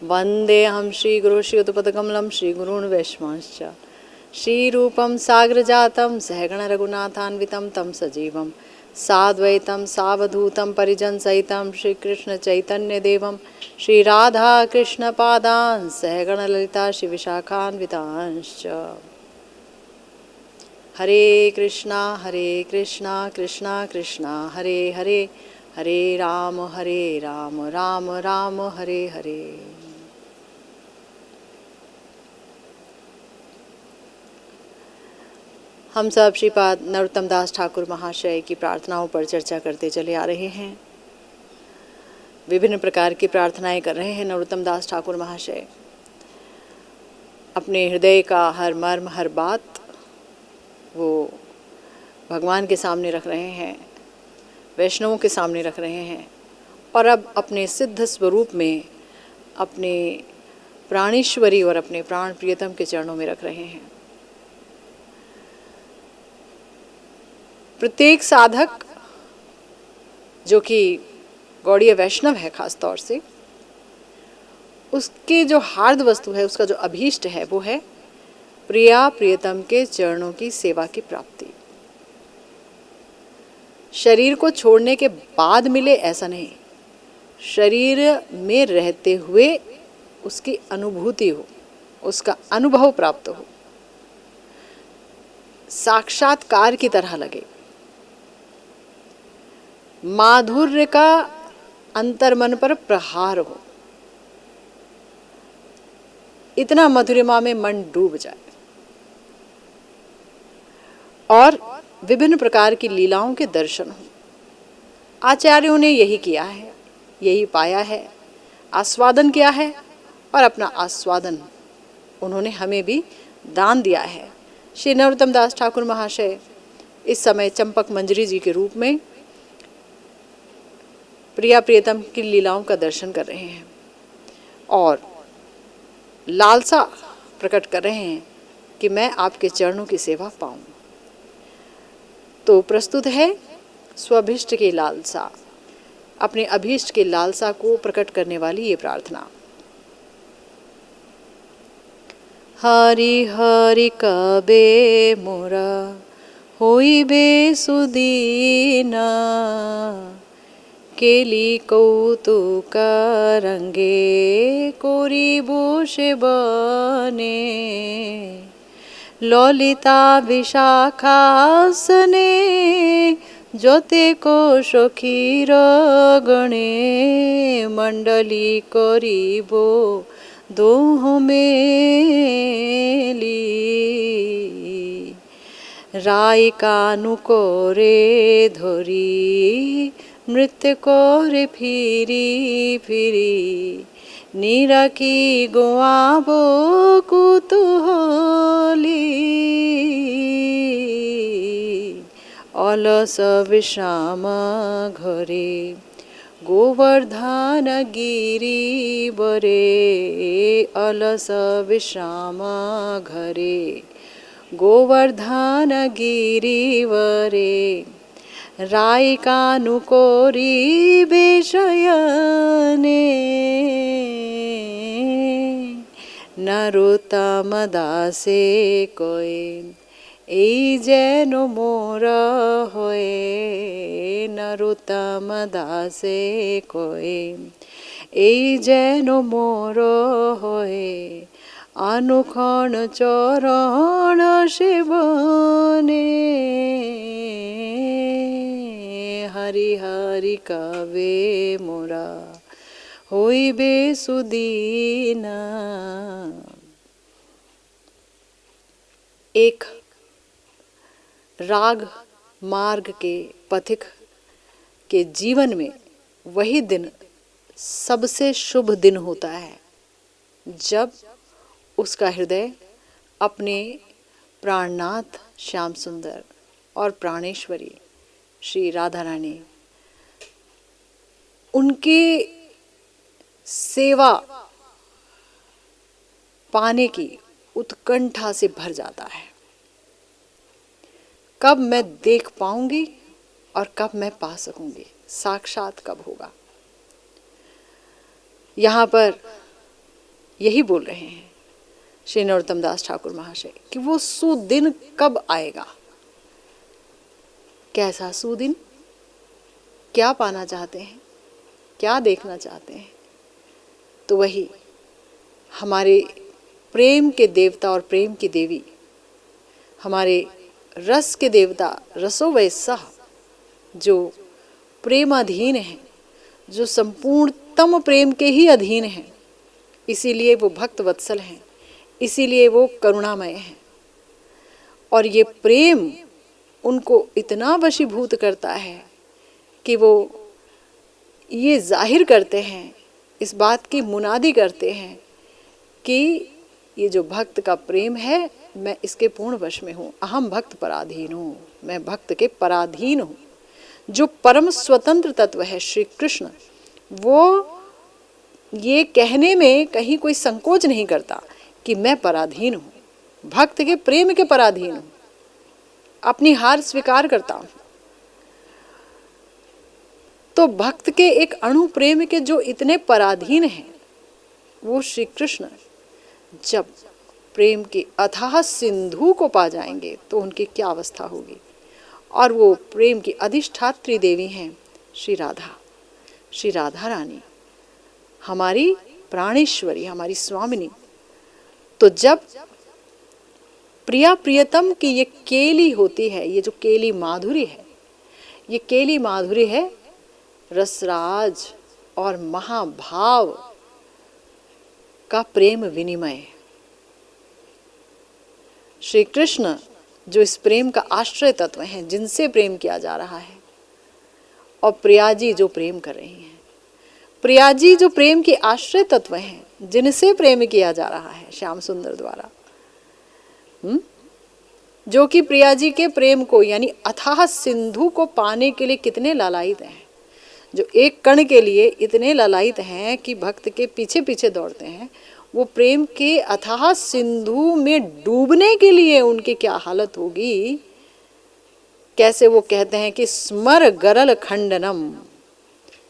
वन्देऽहं श्रीगुरुं श्रीयुतपदकमलं श्रीगुरून् वैष्णवांश्च श्रीरूपं साग्रजातं सहगण रघुनाथान्वितं तं सजीवं साद्वैतं सावधूतं परिजनसहितं श्रीकृष्णचैतन्यदेवं श्रीराधाकृष्णपादान् सहगण ललिता श्रीविशाखान्वितांश्च। हरे कृष्णा कृष्णा कृष्णा हरे हरे, हरे राम राम राम हरे हरे। हम सब श्रीपाद नरोत्तम दास ठाकुर महाशय की प्रार्थनाओं पर चर्चा करते चले आ रहे हैं। विभिन्न प्रकार की प्रार्थनाएं कर रहे हैं नरोत्तम दास ठाकुर महाशय। अपने हृदय का हर मर्म हर बात वो भगवान के सामने रख रहे हैं, वैष्णवों के सामने रख रहे हैं और अब अपने सिद्ध स्वरूप में अपने प्राणेश्वरी और अपने प्राण प्रियतम के चरणों में रख रहे हैं। प्रत्येक साधक जो कि गौड़ीय वैष्णव है, खास तौर से उसके जो हार्द वस्तु है, उसका जो अभीष्ट है, वो है प्रिया प्रियतम के चरणों की सेवा की प्राप्ति। शरीर को छोड़ने के बाद मिले ऐसा नहीं, शरीर में रहते हुए उसकी अनुभूति हो, उसका अनुभव प्राप्त हो, साक्षात्कार की तरह लगे, माधुर्य का अंतर्मन पर प्रहार हो, इतना मधुरिमा में मन डूब जाए और विभिन्न प्रकार की लीलाओं के दर्शन हो। आचार्यों ने यही किया है, यही पाया है, आस्वादन किया है और अपना आस्वादन उन्होंने हमें भी दान दिया है। श्री नरोत्तम दास ठाकुर महाशय इस समय चंपक मंजरी जी के रूप में प्रिया प्रियतम की लीलाओं का दर्शन कर रहे हैं और लालसा प्रकट कर रहे हैं कि मैं आपके चरणों की सेवा पाऊं। तो प्रस्तुत है स्वाभिष्ट की लालसा, अपने अभीष्ट की लालसा को प्रकट करने वाली ये प्रार्थना। हरि हरि कबे मोरा होइबे सुदीना, केली कौतुक रंगे कोरिबो से बने, ललिता विशाखासने जोते को सखीर गणे, मंडली करिबो दोह मेली, राय कानु करे धरी नृत्य करे फिरी फिरी, निराकी गोआबो कुतूहली, अलस विश्राम घरे गोवर्धन गिरी बरे, अलस विश्राम घरे गोवर्धन गिरी वरे, राय कानु कोरी बेशयने, नरोत्तम दासे कोय এই যেন মোর হয়ে, নরোত্তম দাসে কয়ে এই যেন মোর হয়ে, অনুক্ষণ চরণ সেবনে, হরি হরি কবে মোরা হইবে সুদীনা। एक राग मार्ग के पथिक के जीवन में वही दिन सबसे शुभ दिन होता है जब उसका हृदय अपने प्राणनाथ श्याम सुंदर और प्राणेश्वरी श्री राधा रानी उनकी सेवा पाने की उत्कंठा से भर जाता है। कब मैं देख पाऊंगी और कब मैं पा सकूंगी, साक्षात कब होगा। यहाँ पर यही बोल रहे हैं श्री नरोत्तम दास ठाकुर महाशय कि वो सुदिन कब आएगा। कैसा सुदिन? क्या पाना चाहते हैं, क्या देखना चाहते हैं? तो वही हमारे प्रेम के देवता और प्रेम की देवी, हमारे रस के देवता रसो वैसा, जो प्रेमाधीन है, जो संपूर्णतम प्रेम के ही अधीन है, इसीलिए वो भक्त वत्सल हैं, इसीलिए वो करुणामय हैं। और ये प्रेम उनको इतना वशीभूत करता है कि वो ये जाहिर करते हैं, इस बात की मुनादी करते हैं कि ये जो भक्त का प्रेम है, मैं इसके पूर्ण वश में हूँ, अहम भक्त पराधीन हूँ, मैं भक्त के पराधीन हूँ। जो परम स्वतंत्र तत्व है श्री कृष्ण, वो ये कहने में कहीं कोई संकोच नहीं करता कि मैं पराधीन हूँ, भक्त के प्रेम के पराधीन हूँ, अपनी हार स्वीकार करता हूँ। तो भक्त के एक अणु प्रेम के जो इतने पराधीन हैं, वो श्री कृष्ण जब प्रेम के अथाह सिंधु को पा जाएंगे तो उनकी क्या अवस्था होगी। और वो प्रेम की अधिष्ठात्री देवी हैं श्री राधा, श्री राधा रानी, हमारी प्राणेश्वरी, हमारी स्वामिनी। तो जब प्रिया प्रियतम की ये केली होती है, ये जो केली माधुरी है, ये केली माधुरी है रसराज और महाभाव का प्रेम विनिमय। श्री कृष्ण जो इस प्रेम का आश्रय तत्व हैं, जिनसे प्रेम किया जा रहा है, और प्रिया जी जो प्रेम कर रही हैं, प्रिया जी जो प्रेम के आश्रय तत्व हैं, जिनसे प्रेम किया जा रहा है श्याम सुंदर द्वारा, जो कि प्रिया जी के प्रेम को यानी अथाह सिंधु को पाने के लिए कितने लालायित हैं, जो एक कण के लिए इतने लालायित हैं कि भक्त के पीछे पीछे दौड़ते हैं, वो प्रेम के अथाह सिंधु में डूबने के लिए उनकी क्या हालत होगी। कैसे वो कहते हैं कि स्मर गरल खंडनम,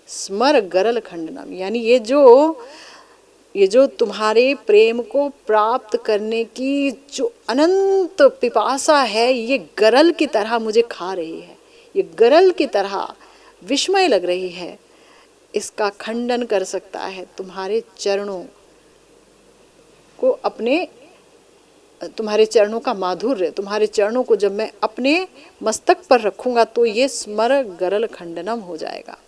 स्मर गरल खंडनम, यानी ये जो तुम्हारे प्रेम को प्राप्त करने की जो अनंत पिपासा है, ये गरल की तरह मुझे खा रही है, ये गरल की तरह विस्मय लग रही है। इसका खंडन कर सकता है तुम्हारे चरणों को, अपने तुम्हारे चरणों का माधुर्य, तुम्हारे चरणों को जब मैं अपने मस्तक पर रखूंगा तो ये स्मर गरल खंडनम हो जाएगा।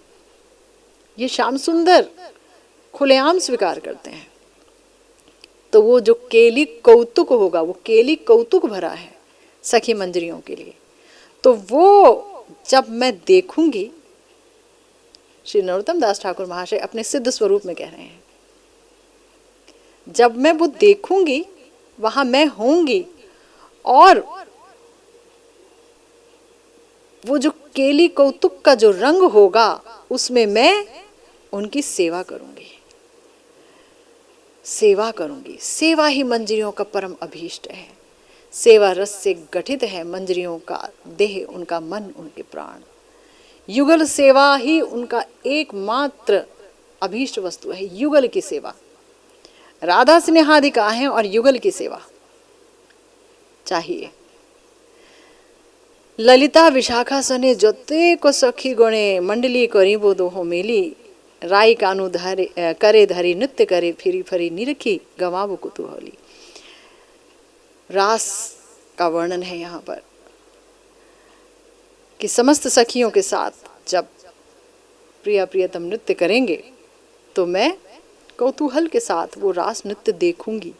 ये श्याम सुंदर खुलेआम स्वीकार करते हैं। तो वो जो केली कौतुक होगा, वो केली कौतुक भरा है सखी मंजरियों के लिए। तो वो जब मैं देखूंगी, श्री नरोत्तम दास ठाकुर महाशय अपने सिद्ध स्वरूप में कह रहे हैं, जब मैं वो देखूंगी वहां मैं होंगी, और वो जो केली कौतुक का जो रंग होगा उसमें मैं उनकी सेवा करूंगी, सेवा करूंगी। सेवा ही मंजरियों का परम अभीष्ट है, सेवा रस से गठित है मंजरियों का देह, उनका मन, उनके प्राण। युगल सेवा ही उनका एकमात्र अभीष्ट वस्तु है, युगल की सेवा। राधा स्नेहाधिका है और युगल की सेवा चाहिए। ललिता विशाखा सने जोते को सखी गणे, मंडली करी बोधो हो मेली, राई कानू धरे करे धरी नृत्य करे, फिरी फरी निरखी गवाबो कुतूहली। रास का वर्णन है यहाँ पर कि समस्त सखियों के साथ जब प्रिया प्रियतम नृत्य करेंगे तो मैं कौतूहल के साथ वो रास नृत्य देखूंगी।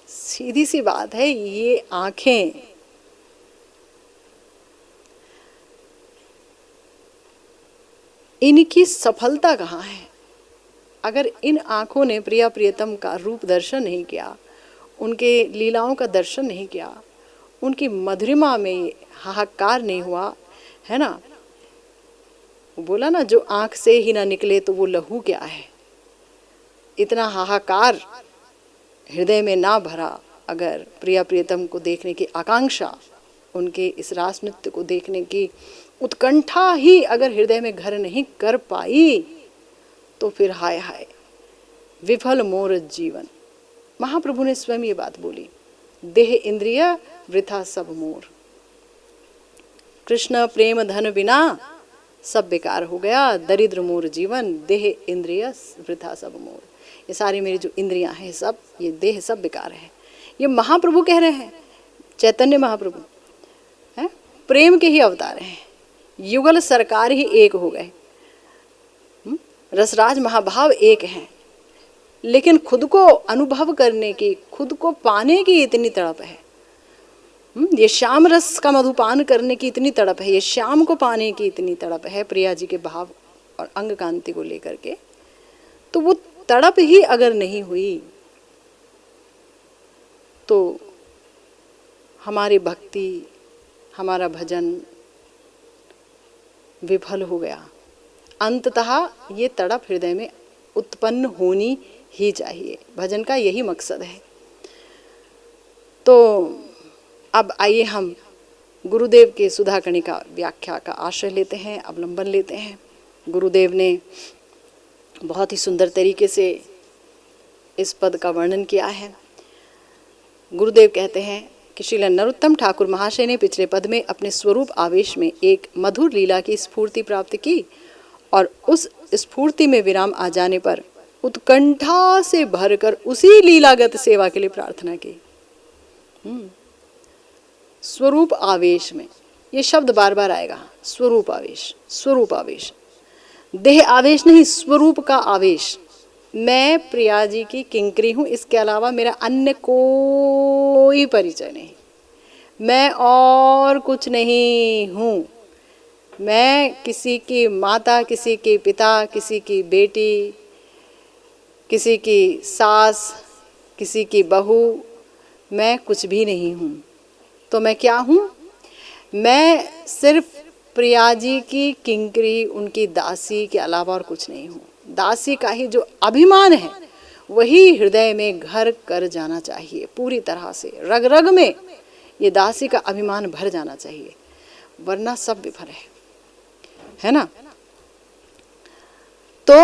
सीधी सी बात है, ये आंखें इनकी सफलता कहाँ है? अगर इन आंखों ने प्रिया प्रियतम का रूप दर्शन नहीं किया, उनके लीलाओं का दर्शन नहीं किया, उनकी मधुरिमा में हाहाकार नहीं हुआ, है ना, बोला ना, जो आंख से ही ना निकले तो वो लहू क्या है। इतना हाहाकार हृदय में ना भरा, अगर प्रिया प्रियतम को देखने की आकांक्षा, उनके इस रास नृत्य को देखने की उत्कंठा ही अगर हृदय में घर नहीं कर पाई, तो फिर हाय हाय विफल मोर जीवन। महाप्रभु ने स्वयं ये बात बोली, देह इंद्रिय वृथा सब मोर। कृष्ण प्रेम धन बिना सब बेकार हो गया, दरिद्र मोर जीवन, देह इंद्रिय वृथा सब मोर। ये सारी मेरी जो इंद्रियां हैं सब, ये देह सब बेकार है। ये महाप्रभु कह रहे हैं, चैतन्य महाप्रभु हैं, प्रेम के ही अवतार हैं। युगल सरकार ही एक हो गए, रसराज महाभाव एक हैं, लेकिन खुद को अनुभव करने की, खुद को पाने की इतनी तड़प है। ये श्याम रस का मधुपान करने की इतनी तड़प है, ये श्याम को पाने की इतनी तड़प है प्रिया जी के भाव और अंग कांति को लेकर के। तो वो तड़प ही अगर नहीं हुई तो हमारी भक्ति, हमारा भजन विफल हो गया। अंततः ये तड़प हृदय में उत्पन्न होनी ही चाहिए, भजन का यही मकसद है। तो अब आइए हम गुरुदेव के सुधा कणिका व्याख्या का आश्रय लेते हैं, अवलंबन लेते हैं। गुरुदेव ने बहुत ही सुंदर तरीके से इस पद का वर्णन किया है। गुरुदेव कहते हैं कि श्रील नरोत्तम ठाकुर महाशय ने पिछले पद में अपने स्वरूप आवेश में एक मधुर लीला की स्फूर्ति प्राप्त की और उस स्फूर्ति में विराम आ जाने पर उत्कंठा से भरकर उसी लीलागत सेवा के लिए प्रार्थना की। स्वरूप आवेश में, ये शब्द बार बार आएगा, स्वरूप आवेश, स्वरूप आवेश, देह आवेश नहीं, स्वरूप का आवेश। मैं प्रिया जी की किंकरी हूँ, इसके अलावा मेरा अन्य कोई परिचय नहीं, मैं और कुछ नहीं हूँ। मैं किसी की माता, किसी की पिता, किसी की बेटी, किसी की सास, किसी की बहू, मैं कुछ भी नहीं हूँ। तो मैं क्या हूँ? मैं सिर्फ प्रिया जी की किंकरी, उनकी दासी के अलावा और कुछ नहीं हूँ। दासी का ही जो अभिमान है वही हृदय में घर कर जाना चाहिए, पूरी तरह से रग रग में ये दासी का अभिमान भर जाना चाहिए, वरना सब विफल है ना। तो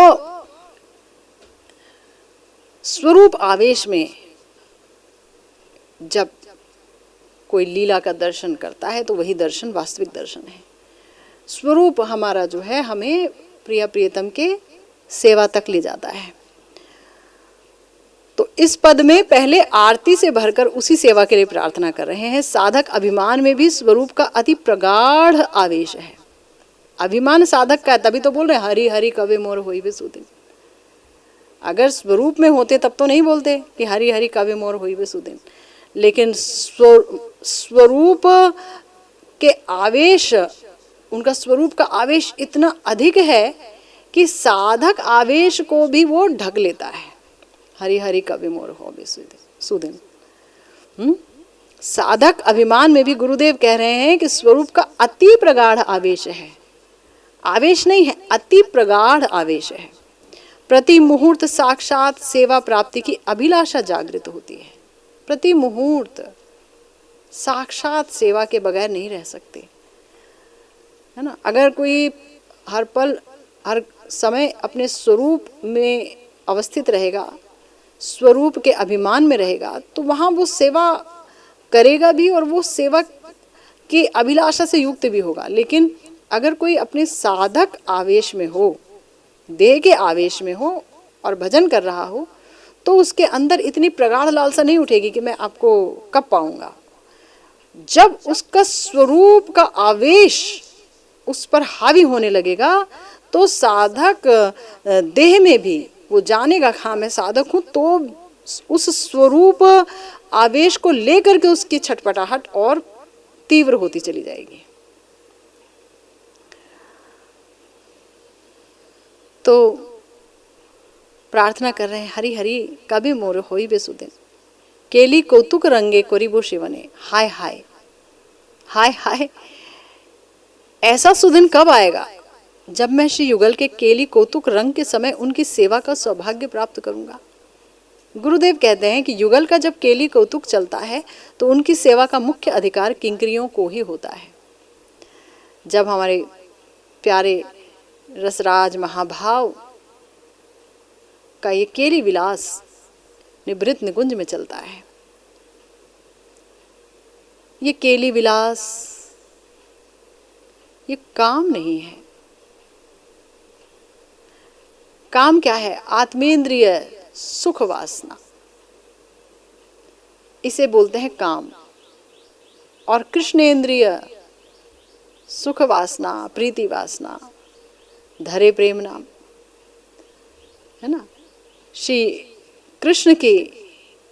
स्वरूप आवेश में जब कोई लीला का दर्शन करता है तो वही दर्शन वास्तविक दर्शन है। स्वरूप हमारा जो है हमें प्रिय प्रियतम के सेवा तक ले जाता है। तो इस पद में पहले आरती से भरकर उसी सेवा के लिए प्रार्थना कर रहे हैं। साधक अभिमान में भी स्वरूप का अति प्रगाढ़ आवेश है। अभिमान साधक का है, तभी तो बोल रहे हैं हरि हरि कवे मोर होई बे सुदिन। अगर स्वरूप में होते तब तो नहीं बोलते कि हरि हरि कवे मोर होई बे सुदिन, लेकिन स्वरूप के आवेश, उनका स्वरूप का आवेश इतना अधिक है कि साधक आवेश को भी वो ढक लेता है। हरि हरि कवि मोर हो बे सुदिन। साधक अभिमान में भी गुरुदेव कह रहे हैं कि स्वरूप का अति प्रगाढ़ आवेश है। आवेश नहीं है, अति प्रगाढ़ आवेश है। प्रति मुहूर्त साक्षात सेवा प्राप्ति की अभिलाषा जागृत होती है। प्रति मुहूर्त साक्षात सेवा के बगैर नहीं रह सकते, है ना। अगर कोई हर पल हर समय अपने स्वरूप में अवस्थित रहेगा, स्वरूप के अभिमान में रहेगा, तो वहाँ वो सेवा करेगा भी और वो सेवा की अभिलाषा से युक्त भी होगा। लेकिन अगर कोई अपने साधक आवेश में हो, देह के आवेश में हो और भजन कर रहा हो, तो उसके अंदर इतनी प्रगाढ़ लालसा नहीं उठेगी कि मैं आपको कब पाऊंगा। जब उसका स्वरूप का आवेश उस पर हावी होने लगेगा तो साधक देह में भी वो जानेगा हाँ मैं साधक हूँ, तो उस स्वरूप आवेश को लेकर के उसकी छटपटाहट और तीव्र होती चली जाएगी। तो प्रार्थना कर रहे हैं, हरि हरि कभी मोर होई बे सुदिन, केली कौतुक रंगे कोरिबो शिवने। हाय हाय हाय हाय, ऐसा सुदिन कब आएगा जब मैं श्री युगल के केली कौतुक रंग के समय उनकी सेवा का सौभाग्य प्राप्त करूंगा। गुरुदेव कहते हैं कि युगल का जब केली कौतुक चलता है तो उनकी सेवा का मुख्य अधिकार किंकरियों को ही होता है। जब हमारे प्यारे रसराज महाभाव का ये केली विलास निभृत निकुंज में चलता है। ये केली विलास ये काम नहीं है। काम क्या है? आत्मेंद्रिय सुख वासना, इसे बोलते हैं काम। और कृष्णेंद्रिय सुख वासना, प्रीति वासना, धरे प्रेम नाम, है ना। श्री कृष्ण के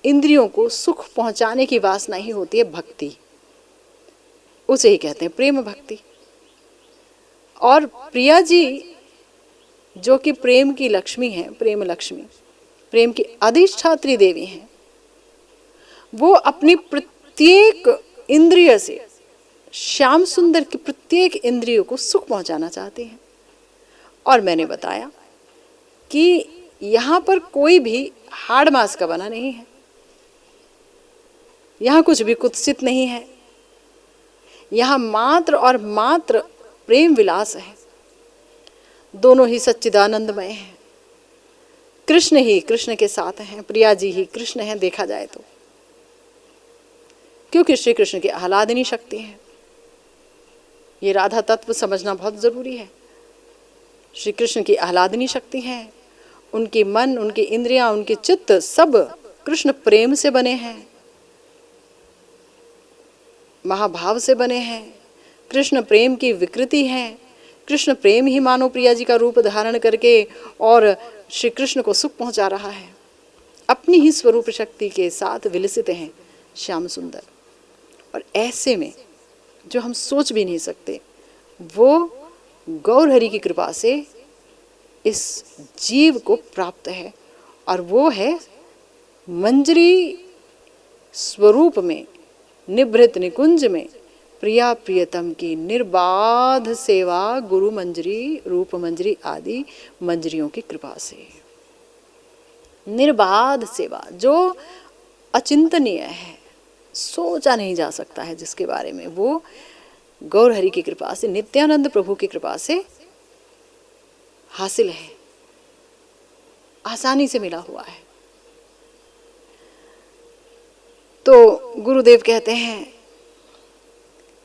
इंद्रियों को सुख पहुंचाने की वासना ही होती है भक्ति, उसे ही कहते हैं प्रेम भक्ति। और प्रिया जी जो कि प्रेम की लक्ष्मी है, प्रेम लक्ष्मी, प्रेम की अधिष्ठात्री देवी हैं, वो अपनी प्रत्येक इंद्रिय से श्याम सुंदर की प्रत्येक इंद्रियों को सुख पहुंचाना चाहते हैं। और मैंने बताया कि यहाँ पर कोई भी हाड़ मांस का बना नहीं है, यहाँ कुछ भी कुत्सित नहीं है, यहाँ मात्र और मात्र प्रेम विलास है। दोनों ही सच्चिदानंदमय हैं। कृष्ण ही कृष्ण के साथ हैं, प्रिया जी ही कृष्ण हैं देखा जाए तो, क्योंकि श्री कृष्ण की आह्लादिनी शक्ति है। ये राधा तत्व समझना बहुत जरूरी है। श्री कृष्ण की आह्लादिनी शक्ति है, उनकी मन, उनकी इंद्रियां, उनके चित्त सब कृष्ण प्रेम से बने हैं, महाभाव से बने हैं। कृष्ण प्रेम की विकृति है। कृष्ण प्रेम ही मानो प्रिया जी का रूप धारण करके और श्री कृष्ण को सुख पहुंचा रहा है। अपनी ही स्वरूप शक्ति के साथ विलसित हैं श्याम सुंदर। और ऐसे में जो हम सोच भी नहीं सकते, वो गौर हरि की कृपा से इस जीव को प्राप्त है। और वो है मंजरी स्वरूप में, निभृत निकुंज में प्रिया प्रियतम की निर्बाध सेवा गुरु मंजरी, रूप मंजरी आदि मंजरियों की कृपा से। निर्बाध सेवा जो अचिंतनीय है, सोचा नहीं जा सकता है जिसके बारे में, वो गौर हरि की कृपा से, नित्यानंद प्रभु की कृपा से हासिल है, आसानी से मिला हुआ है। तो गुरुदेव कहते हैं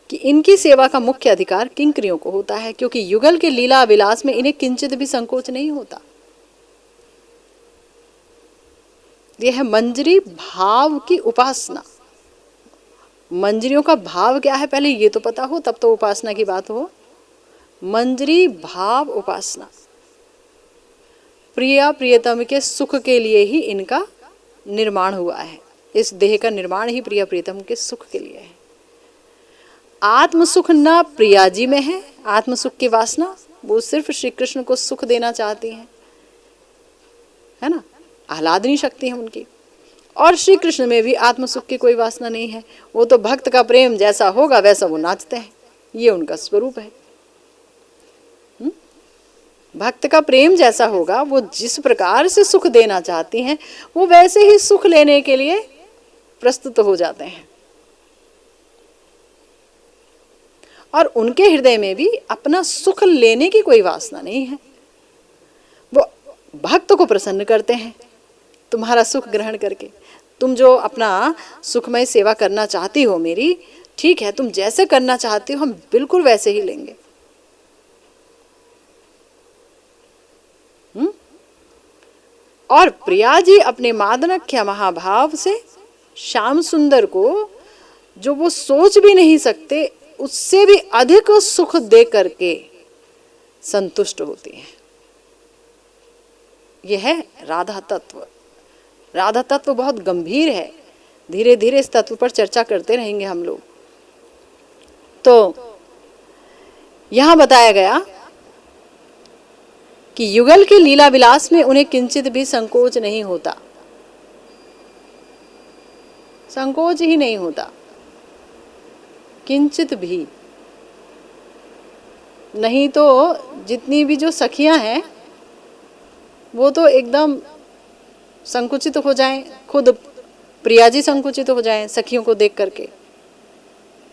कि इनकी सेवा का मुख्य अधिकार किंकरियों को होता है, क्योंकि युगल के लीला विलास में इन्हें किंचित भी संकोच नहीं होता। यह है मंजरी भाव की उपासना। मंजरियों का भाव क्या है पहले ये तो पता हो, तब तो उपासना की बात हो। मंजरी भाव उपासना, प्रिया प्रियतम के सुख के लिए ही इनका निर्माण हुआ है। इस देह का निर्माण ही प्रिया प्रियतम के सुख के लिए है। आत्म सुख न प्रिया जी में है, आत्म सुख की वासना, वो सिर्फ श्री कृष्ण को सुख देना चाहती हैं, है ना, आह्लादनी शक्ति है उनकी। और श्री कृष्ण में भी आत्म सुख की कोई वासना नहीं है। वो तो भक्त का प्रेम जैसा होगा वैसा वो नाचते हैं, ये उनका स्वरूप है। भक्त का प्रेम जैसा होगा, वो जिस प्रकार से सुख देना चाहती हैं वो वैसे ही सुख लेने के लिए प्रस्तुत हो जाते हैं। और उनके हृदय में भी अपना सुख लेने की कोई वासना नहीं है। वो भक्त को प्रसन्न करते हैं तुम्हारा सुख ग्रहण करके। तुम जो अपना सुखमय सेवा करना चाहती हो मेरी, ठीक है, तुम जैसे करना चाहती हो हम बिल्कुल वैसे ही लेंगे। और प्रिया जी अपने मादनख्या महाभाव से श्याम सुंदर को जो वो सोच भी नहीं सकते उससे भी अधिक सुख दे करके संतुष्ट होती हैं। यह है राधा तत्व। राधा तत्व बहुत गंभीर है, धीरे धीरे इस तत्व पर चर्चा करते रहेंगे हम लोग। तो यहां बताया गया कि युगल के लीला विलास में उन्हें किंचित भी संकोच नहीं होता, संकोच ही नहीं होता, किंचित भी नहीं। तो जितनी भी जो सखियां हैं वो तो एकदम संकुचित हो जाएं, खुद प्रिया जी संकुचित हो जाएं सखियों को देख करके,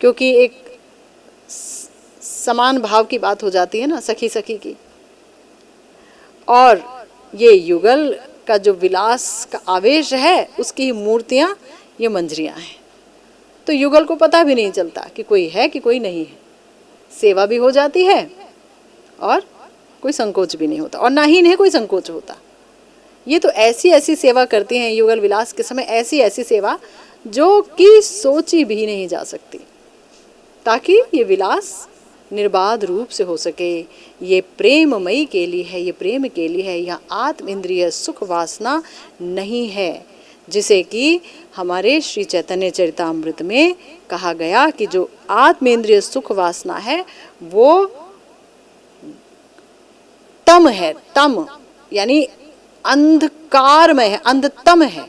क्योंकि एक समान भाव की बात हो जाती है ना सखी सखी की। और ये युगल का जो विलास का आवेश है उसकी ही मूर्तियां ये मंजरियां हैं। तो युगल को पता भी नहीं चलता कि कोई है कि कोई नहीं है। सेवा भी हो जाती है और कोई संकोच भी नहीं होता, और ना ही इन्हें कोई संकोच होता। ये तो ऐसी ऐसी सेवा करती हैं युगल विलास के समय, ऐसी ऐसी सेवा जो कि सोची भी नहीं जा सकती, ताकि ये विलास निर्बाध रूप से हो सके। ये प्रेममयी के लिए है, ये प्रेम के लिए है। यह आत्म इंद्रिय सुख वासना नहीं है, जिसे कि हमारे श्री चैतन्य चरितामृत में कहा गया कि जो आत्मेंद्रिय सुख वासना है वो तम है। तम यानी अंधकारमय है, अंधतम है।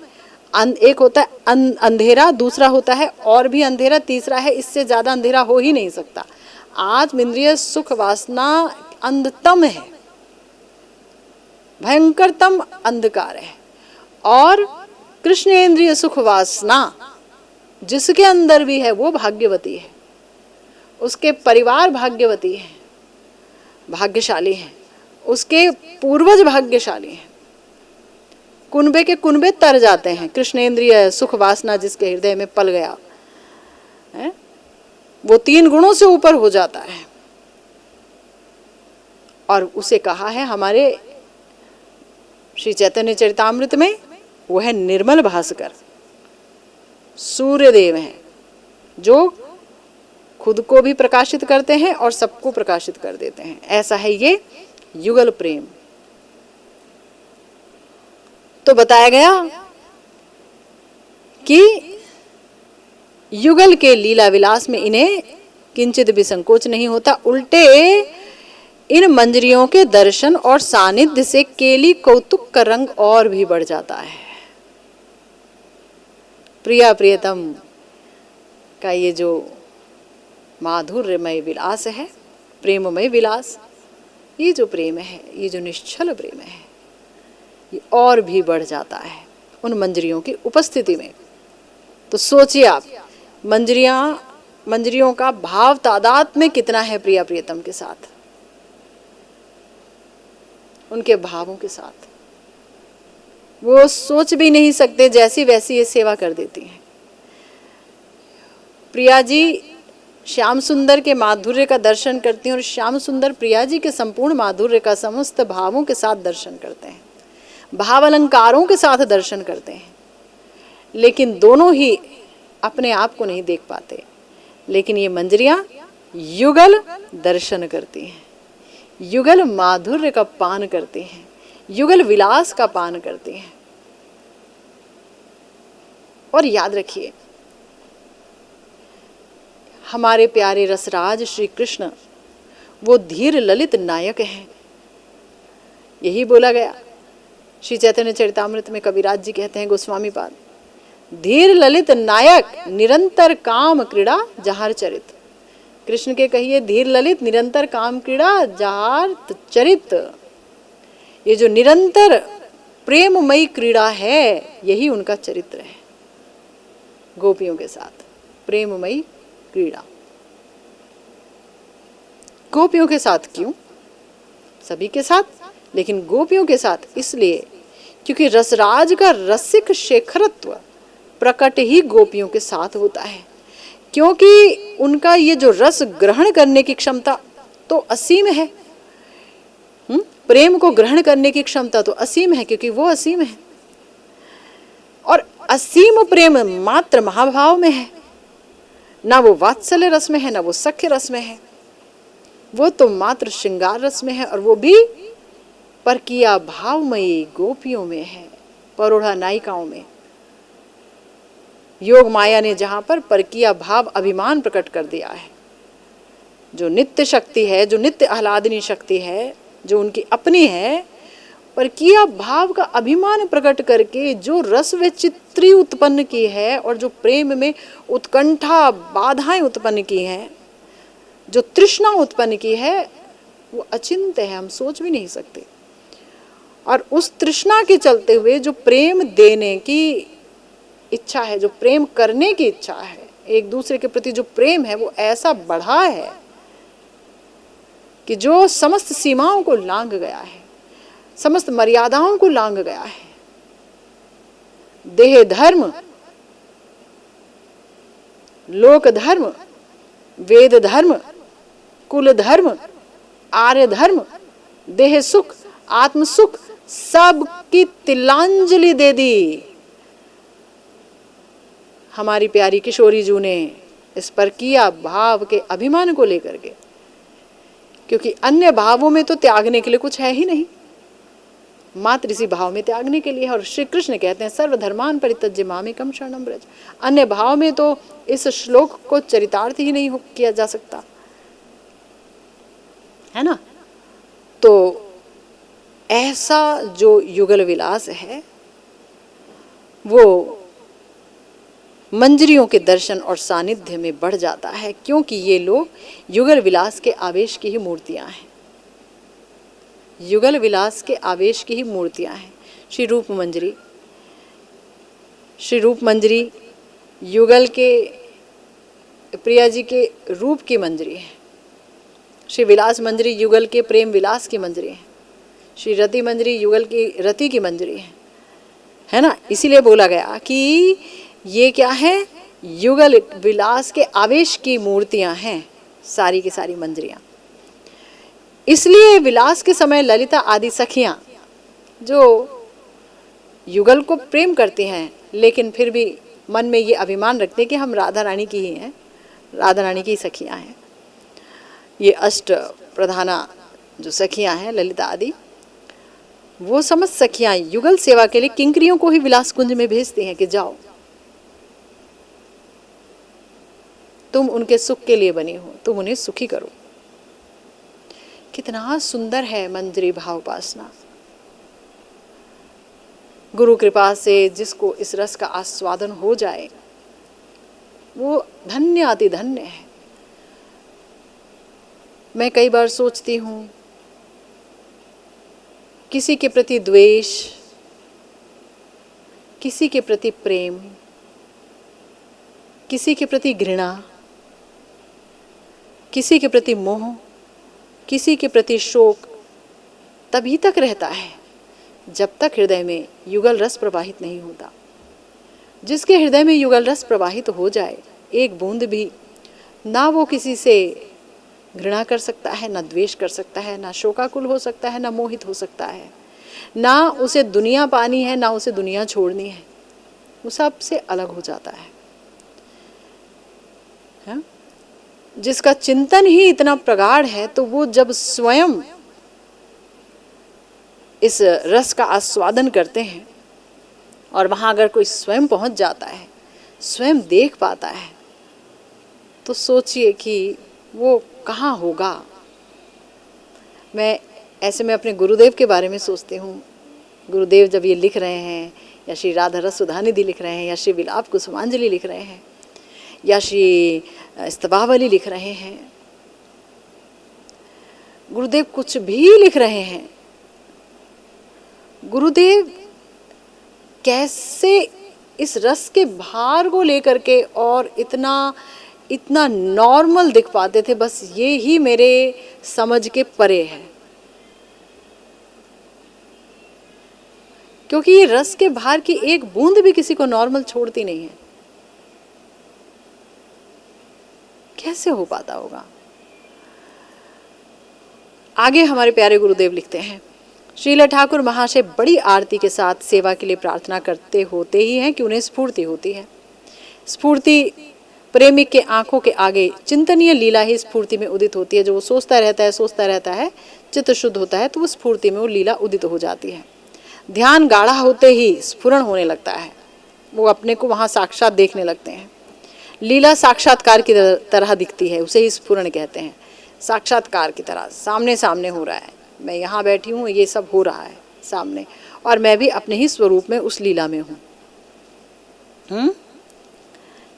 एक होता है अंधेरा, दूसरा होता है और भी अंधेरा, तीसरा है इससे ज्यादा अंधेरा हो ही नहीं सकता। आत्मेंद्रिय सुख वासना अंधतम है, भयंकरतम अंधकार है। और कृष्णेंद्रिय सुख वासना जिसके अंदर भी है वो भाग्यवती है, उसके परिवार भाग्यवती है, भाग्यशाली है, उसके पूर्वज भाग्यशाली हैं। कुनबे के कुनबे तर जाते हैं। कृष्णेंद्रिय सुख वासना जिसके हृदय में पल गया है वो 3 गुणों से ऊपर हो जाता है। और उसे कहा है हमारे श्री चैतन्य चरितामृत में, वो है निर्मल भास्कर, सूर्यदेव हैं, जो खुद को भी प्रकाशित करते हैं और सबको प्रकाशित कर देते हैं। ऐसा है ये युगल प्रेम। तो बताया गया कि युगल के लीला विलास में इन्हें किंचित भी संकोच नहीं होता, उल्टे इन मंजरियों के दर्शन और सानिध्य से केली कौतुक का रंग और भी बढ़ जाता है। प्रिया प्रियतम का ये जो माधुर्यमय विलास है, प्रेममय विलास, ये जो प्रेम है, ये जो निश्चल प्रेम है, ये और भी बढ़ जाता है उन मंजरियों की उपस्थिति में। तो सोचिए आप, मंजरियों का भाव तादाद में कितना है प्रिया प्रियतम के साथ, उनके भावों के साथ। वो सोच भी नहीं सकते, जैसी वैसी ये सेवा कर देती हैं। प्रिया जी श्याम सुंदर के माधुर्य का दर्शन करती हैं और श्याम सुंदर प्रिया जी के संपूर्ण माधुर्य का समस्त भावों के साथ दर्शन करते हैं, भाव अलंकारों के साथ दर्शन करते हैं। लेकिन दोनों ही अपने आप को नहीं देख पाते। लेकिन ये मंजरियां युगल दर्शन करती हैं, युगल माधुर्य का पान करती हैं, युगल विलास का पान करती हैं। और याद रखिए, हमारे प्यारे रसराज श्री कृष्ण वो धीर ललित नायक हैं। यही बोला गया श्री चैतन्य चरितामृत में। कविराज जी कहते हैं, गोस्वामी पाद, धीर ललित नायक निरंतर काम क्रीड़ा जहार चरित। कृष्ण के कहिए धीर ललित निरंतर काम क्रीड़ा जहार चरित। ये जो निरंतर प्रेममयी क्रीड़ा है, यही उनका चरित्र है। गोपियों के साथ प्रेममयी क्रीड़ा। गोपियों के साथ क्यों? सभी के साथ, लेकिन गोपियों के साथ इसलिए क्योंकि रसराज का रसिक शेखरत्व प्रकट ही गोपियों के साथ होता है। क्योंकि उनका ये जो रस ग्रहण करने की क्षमता तो असीम है। प्रेम को ग्रहण करने की क्षमता तो असीम है, क्योंकि वो असीम है। और असीम प्रेम मात्र महाभाव में है, ना वो वात्सल्य रस में है, ना वो सख्य रस में है। वो तो मात्र श्रृंगार रस में है, और वो भी परकिया भावमयी गोपियों में है, परोढ़ा नायिकाओं में। योग माया ने जहां पर परकिया भाव अभिमान प्रकट कर दिया है, जो नित्य शक्ति है, जो नित्य आह्लादनी शक्ति है, जो उनकी अपनी है, परकिया भाव का अभिमान प्रकट करके जो रस व चित्री उत्पन्न की है, और जो प्रेम में उत्कंठा बाधाएं उत्पन्न की हैं, जो तृष्णा उत्पन्न की है, वो अचिंत्य है, हम सोच भी नहीं सकते। और उस तृष्णा के चलते हुए जो प्रेम देने की इच्छा है, जो प्रेम करने की इच्छा है, एक दूसरे के प्रति जो प्रेम है, वो ऐसा बढ़ा है कि जो समस्त सीमाओं को लांघ गया है, समस्त मर्यादाओं को लांघ गया है। देह धर्म, लोक धर्म, वेद धर्म, कुल धर्म, आर्य धर्म, देह सुख, आत्म सुख, सब की तिलांजलि दे दी हमारी प्यारी किशोरी जू ने इस पर किया, भाव के अभिमान को लेकर के। क्योंकि अन्य भावों में तो त्यागने के लिए कुछ है ही नहीं, मात्र इसी भाव में त्यागने के लिए। और श्री कृष्ण कहते हैं सर्वधर्मान परित्यज्य मामेकं शरणं व्रज। अन्य भाव में तो इस श्लोक को चरितार्थ ही नहीं किया जा सकता, है ना। तो ऐसा जो युगल विलास है वो मंजरियों के दर्शन और सानिध्य में बढ़ जाता है, क्योंकि ये लोग युगल विलास के आवेश की ही मूर्तियां हैं, युगल विलास के आवेश की ही मूर्तियां हैं। श्री रूप मंजरी युगल के प्रिया जी के रूप की मंजरी है। श्री विलास मंजरी युगल के प्रेम विलास की मंजरी है। श्री रति मंजरी युगल की रति की मंजरी है ना। इसीलिए बोला गया कि ये क्या है, युगल विलास के आवेश की मूर्तियां हैं सारी की सारी मंजरियां। इसलिए विलास के समय ललिता आदि सखियां जो युगल को प्रेम करती हैं, लेकिन फिर भी मन में ये अभिमान रखते हैं कि हम राधा रानी की ही हैं, राधा रानी की सखियां हैं। ये अष्ट प्रधाना जो सखियां हैं ललिता आदि, वो समस्त सखियां युगल सेवा के लिए किंकरियों को ही विलास कुंज में भेजती हैं कि जाओ, तुम उनके सुख के लिए बनी हो, तुम उन्हें सुखी करो। कितना सुंदर है मंजरी भाव उपासना। गुरु कृपा से जिसको इस रस का आस्वादन हो जाए वो धन्य अति धन्य है। मैं कई बार सोचती हूँ किसी के प्रति द्वेष, किसी के प्रति प्रेम, किसी के प्रति घृणा, किसी के प्रति मोह, किसी के प्रति शोक तभी तक रहता है जब तक हृदय में युगल रस प्रवाहित नहीं होता। जिसके हृदय में युगल रस प्रवाहित हो जाए, एक बूंद भी, ना वो किसी से घृणा कर सकता है, ना द्वेष कर सकता है, ना शोकाकुल हो सकता है, ना मोहित हो सकता है, ना उसे दुनिया पानी है, ना उसे दुनिया छोड़नी है। वो सबसे अलग हो जाता है। जिसका चिंतन ही इतना प्रगाढ़ है, तो वो जब स्वयं इस रस का आस्वादन करते हैं और वहाँ अगर कोई स्वयं पहुँच जाता है, स्वयं देख पाता है, तो सोचिए कि वो कहाँ होगा। मैं ऐसे में अपने गुरुदेव के बारे में सोचती हूँ। गुरुदेव जब ये लिख रहे हैं, या श्री राधा रस सुधानिधि लिख रहे हैं, या श्री विलाप कुसुमांजलि लिख रहे हैं, या श्री स्तवावली लिख रहे हैं, गुरुदेव कुछ भी लिख रहे हैं, गुरुदेव कैसे इस रस के भार को लेकर के और इतना नॉर्मल दिख पाते थे, बस ये ही मेरे समझ के परे है। क्योंकि ये रस के भार की एक बूंद भी किसी को नॉर्मल छोड़ती नहीं है। कैसे हो पाता होगा। आगे हमारे प्यारे गुरुदेव लिखते हैं, श्रील ठाकुर महाशय बड़ी आरती के साथ सेवा के लिए प्रार्थना करते होते ही हैं कि उन्हें स्फूर्ति होती है। स्फूर्ति प्रेमिक के आंखों के आगे चिंतनीय लीला ही स्फूर्ति में उदित होती है। जो वो सोचता रहता है, चित्त शुद्ध होता है, तो वो स्फूर्ति में वो लीला उदित हो जाती है। ध्यान गाढ़ा होते ही स्फुरण होने लगता है, वो अपने को वहाँ साक्षात देखने लगते हैं। लीला साक्षात्कार की तरह दिखती है, उसे ही स्फुरण कहते हैं। साक्षात्कार की तरह सामने सामने हो रहा है, मैं यहाँ बैठी हूँ, ये सब हो रहा है सामने, और मैं भी अपने ही स्वरूप में उस लीला में हूँ।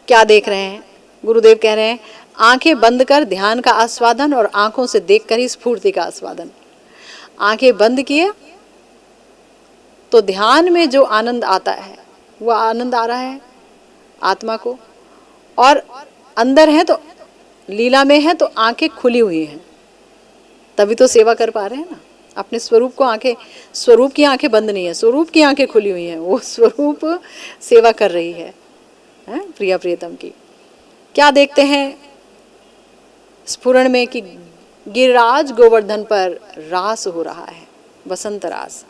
क्या देख रहे हैं? गुरुदेव कह रहे हैं, आंखें बंद कर ध्यान का आस्वादन और आंखों से देखकर ही स्फूर्ति का आस्वादन। आंखें बंद किए तो ध्यान में जो आनंद आता है वो आनंद आ रहा है आत्मा को, और अंदर है तो लीला में है तो आंखें खुली हुई हैं, तभी तो सेवा कर पा रहे हैं ना। अपने स्वरूप की आंखें बंद नहीं है, स्वरूप की आंखें खुली हुई हैं, वो स्वरूप सेवा कर रही है प्रिया प्रियतम की। क्या देखते हैं स्फुरण में कि गिरिराज गोवर्धन पर रास हो रहा है, बसंत रास,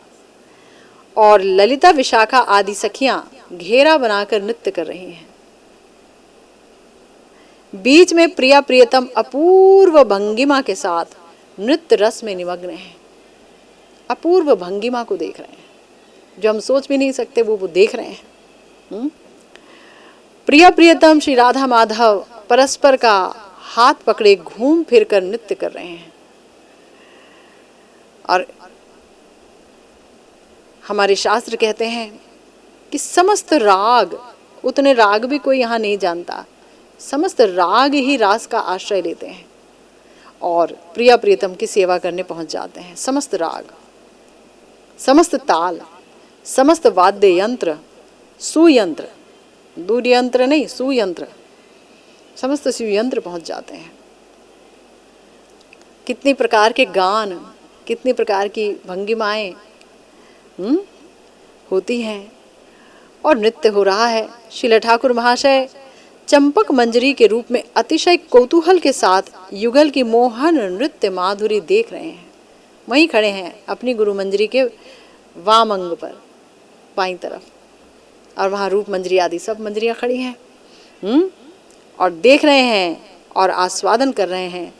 और ललिता विशाखा आदि सखियां घेरा बनाकर नृत्य कर रही हैं। बीच में प्रिया प्रियतम अपूर्व भंगिमा के साथ नृत्य रस में निमग्न हैं, अपूर्व भंगिमा को देख रहे हैं, जो हम सोच भी नहीं सकते वो देख रहे हैं। प्रिया प्रियतम श्री राधा माधव परस्पर का हाथ पकड़े घूम फिर कर नृत्य कर रहे हैं। और हमारे शास्त्र कहते हैं कि समस्त राग, उतने राग भी कोई यहाँ नहीं जानता, समस्त राग ही रास का आश्रय लेते हैं और प्रिया प्रियतम की सेवा करने पहुंच जाते हैं। समस्त राग, समस्त ताल, समस्त वाद्य यंत्र, सुयंत्र, दूर यंत्र नहीं, सुयंत्र, समस्त सुयंत्र पहुंच जाते हैं। कितनी प्रकार के गान, कितनी प्रकार की भंगिमाएं होती हैं और नृत्य हो रहा है। शीला ठाकुर महाशय चंपक मंजरी के रूप में अतिशय कौतूहल के साथ युगल की मोहन नृत्य माधुरी देख रहे हैं। वहीं खड़े हैं अपनी गुरु मंजरी के वाम अंग पर, बाईं तरफ, और वहाँ रूप मंजरी आदि सब मंजरियाँ खड़ी हैं और देख रहे हैं और आस्वादन कर रहे हैं।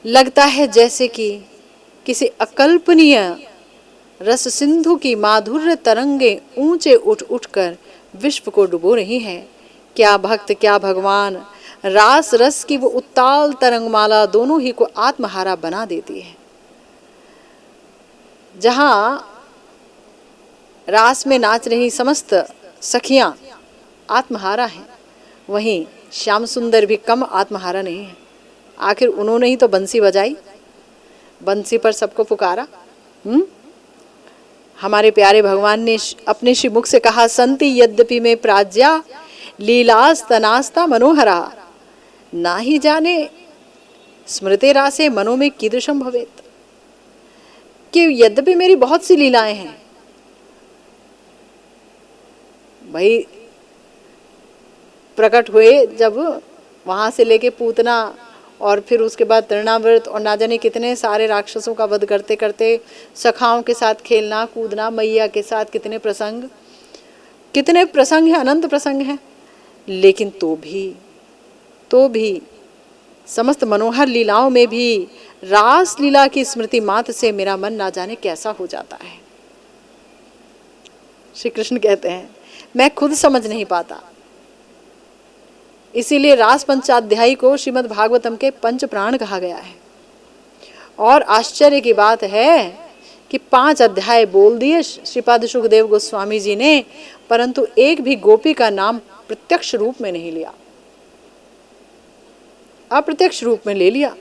लगता है जैसे कि किसी अकल्पनीय रस सिंधु की माधुर्य तरंगे ऊंचे उठ उठकर विश्व को डुबो रही हैं। क्या भक्त, क्या भगवान, रास रस की वो उत्ताल तरंगमाला दोनों ही को आत्महारा बना देती है। जहां रास में नाच रही समस्त सखियां आत्महारा हैं, वहीं श्याम सुंदर भी कम आत्महारा नहीं है। आखिर उन्होंने ही तो बंसी बजाई, बंसी पर सबको पुकारा। हमारे प्यारे भगवान ने अपने श्री मुख से कहा, संति यद्यपि में प्राज्या लीलास्तनास्ता मनोहरा, ना ही जाने स्मृते रासे मनो में कीदृशम भवेत। कि यद्यपि मेरी बहुत सी लीलाएं हैं भाई, प्रकट हुए जब वहां से लेके पूतना और फिर उसके बाद तृणाव्रत और ना जाने कितने सारे राक्षसों का वध करते करते सखाओं के साथ खेलना कूदना, मैया के साथ कितने प्रसंग हैं, अनंत प्रसंग हैं। लेकिन तो भी समस्त मनोहर लीलाओं में भी रास लीला की स्मृति मात्र से मेरा मन ना जाने कैसा हो जाता है। श्री कृष्ण कहते हैं, मैं खुद समझ नहीं पाता। इसीलिए रास पंचाध्यायी को श्रीमद् भागवतम के पंच प्राण कहा गया है। और आश्चर्य की बात है कि 5 अध्याय बोल दिए श्रीपाद सुखदेव गोस्वामी जी ने, परंतु एक भी गोपी का नाम प्रत्यक्ष रूप में नहीं लिया, अप्रत्यक्ष रूप में ले लिया,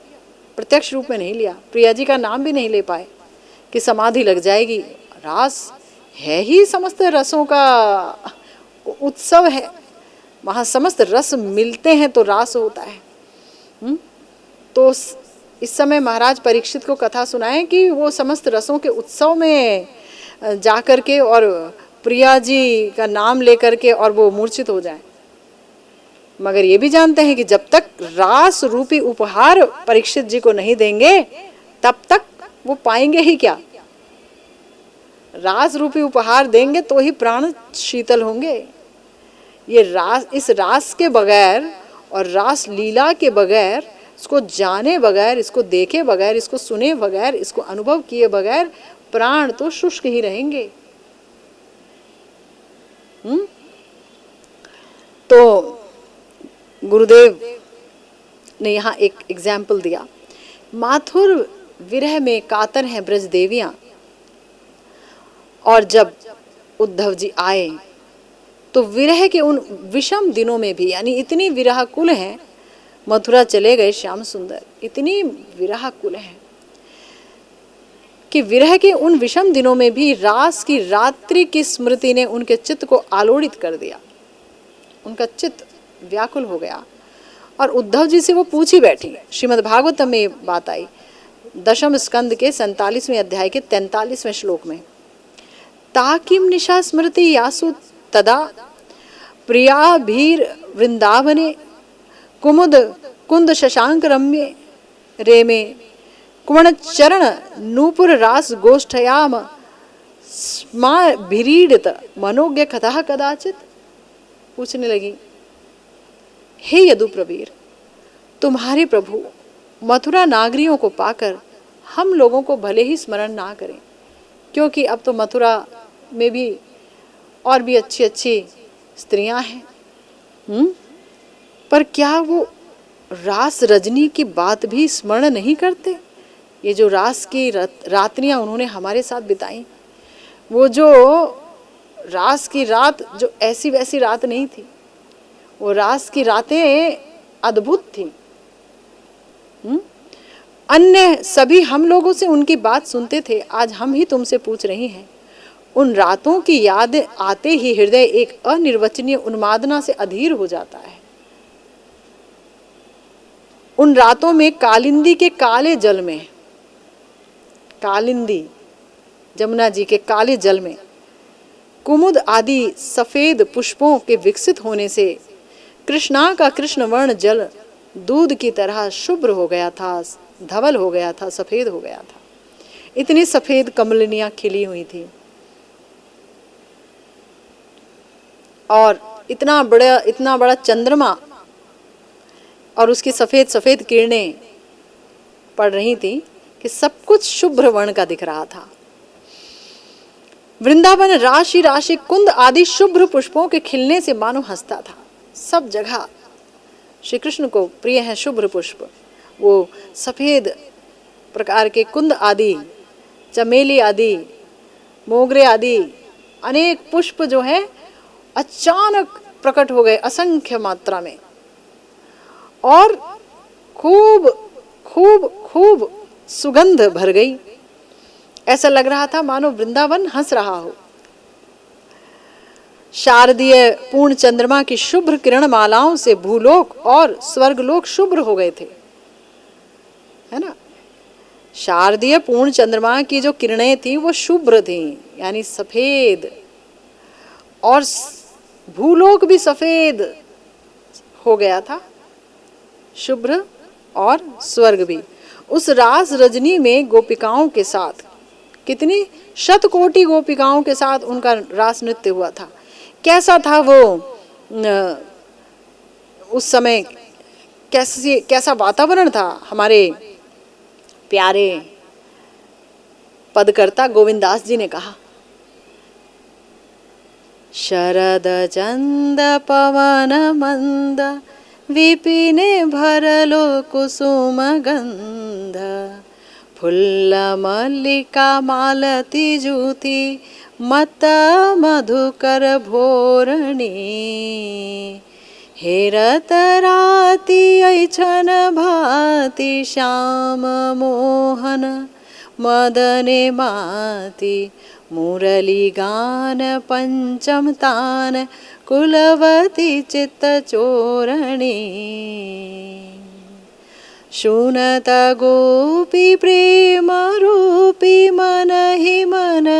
प्रत्यक्ष रूप में नहीं लिया। प्रिया जी का नाम भी नहीं ले पाए कि समाधि लग जाएगी। रास है ही समस्त रसों का उत्सव है, वहाँ समस्त रस मिलते हैं तो रास होता है। तो इस समय महाराज परीक्षित को कथा सुनाएं कि वो समस्त रसों के उत्सव में जाकर के और प्रिया जी का नाम लेकर के और वो मूर्छित हो जाएं। मगर ये भी जानते हैं कि जब तक रास रूपी उपहार परीक्षित जी को नहीं देंगे तब तक वो पाएंगे ही क्या। रास रूपी उपहार देंगे तो ही प्राण शीतल होंगे। ये रास, इस रास के बगैर और रास लीला के बगैर, इसको जाने बगैर, इसको देखे बगैर, इसको सुने बगैर, इसको अनुभव किए बगैर प्राण तो शुष्क ही रहेंगे। तो गुरुदेव ने यहाँ एक एग्जाम्पल दिया, माथुर विरह में कातर हैं ब्रज देवियां, और जब उद्धव जी आए तो विरह के उन विषम दिनों में भी, यानी इतनी विरहकुल हैं, मथुरा चले गए श्याम सुंदर, इतनी विरहकुल हैं कि विरह के उन विषम दिनों में भी रास की रात्रि की स्मृति ने उनके चित्त को आलोड़ित कर दिया, उनका चित्त व्याकुल हो गया। और उद्धव जी से वो पूछ ही बैठी। श्रीमद् भागवतम में बात आई, दशम स्कंद के 47वें अध्याय के 43वें श्लोक में, ताकिम निशा स्मृति यासु तदा प्रियाभीर वृंदावने कुमुद कुंद शशांक रम्ये रेमे कुवण चरण नूपुर रास गोष्ठयाम स्मा भिरीडित मनोज्ञ कथा कदाचित। पूछने लगी, हे यदुप्रवीर, तुम्हारे प्रभु मथुरा नागरियों को पाकर हम लोगों को भले ही स्मरण ना करें, क्योंकि अब तो मथुरा में भी और भी अच्छी अच्छी स्त्रियां हैं, पर क्या वो रास रजनी की बात भी स्मरण नहीं करते? ये जो रास की रात्रियां उन्होंने हमारे साथ बिताई, वो जो रास की रात जो ऐसी वैसी रात नहीं थी, वो रास की रातें अद्भुत थी। अन्य सभी हम लोगों से उनकी बात सुनते थे, आज हम ही तुमसे पूछ रही हैं। उन रातों की याद आते ही हृदय एक अनिर्वचनीय उन्मादना से अधीर हो जाता है। उन रातों में कालिंदी के काले जल में, कालिंदी जमुना जी के काले जल में कुमुद आदि सफेद पुष्पों के विकसित होने से कृष्णा का कृष्णवर्ण जल दूध की तरह शुभ्र हो गया था, धवल हो गया था, सफेद हो गया था। इतनी सफेद कमलिनियां खिली हुई थी और इतना बड़ा चंद्रमा और उसकी सफेद सफेद किरणें पड़ रही थी कि सब कुछ शुभ्र वर्ण का दिख रहा था। वृंदावन राशि राशि कुंद आदि शुभ्र पुष्पों के खिलने से मानो हंसता था। सब जगह श्री कृष्ण को प्रिय है शुभ्र पुष्प, वो सफेद प्रकार के कुंद आदि, चमेली आदि, मोगरे आदि अनेक पुष्प जो है अचानक प्रकट हो गए असंख्य मात्रा में और खूब खूब खूब सुगंध भर गई। ऐसा लग रहा था मानो वृंदावन हंस रहा हो। शारदीय पूर्ण चंद्रमा की शुभ्र किरण मालाओं से भूलोक और स्वर्गलोक शुभ्र हो गए थे, है ना। शारदीय पूर्ण चंद्रमा की जो किरणें थी वो शुभ्र थी, यानी सफेद, और भूलोक भी सफेद हो गया था, शुभ्र, और स्वर्ग भी। उस रास रजनी में गोपिकाओं के साथ, कितनी शतकोटि गोपिकाओं के साथ उनका रास नृत्य हुआ था। कैसा था वो उस समय, कैसा वातावरण था। हमारे प्यारे पदकर्ता गोविंदास जी ने कहा, शरद चंद पवन मंद विपिने भरलो कुसुम गंध फुल्ल मल्लिका मालती जूती मत मधुकर भोरणी हेरत राति ऐछन भाति श्याम मोहन मदने माति मुरली गान पंचम तान कुलवती चित्त चोरणी शुनत गोपी प्रेम रूपी मन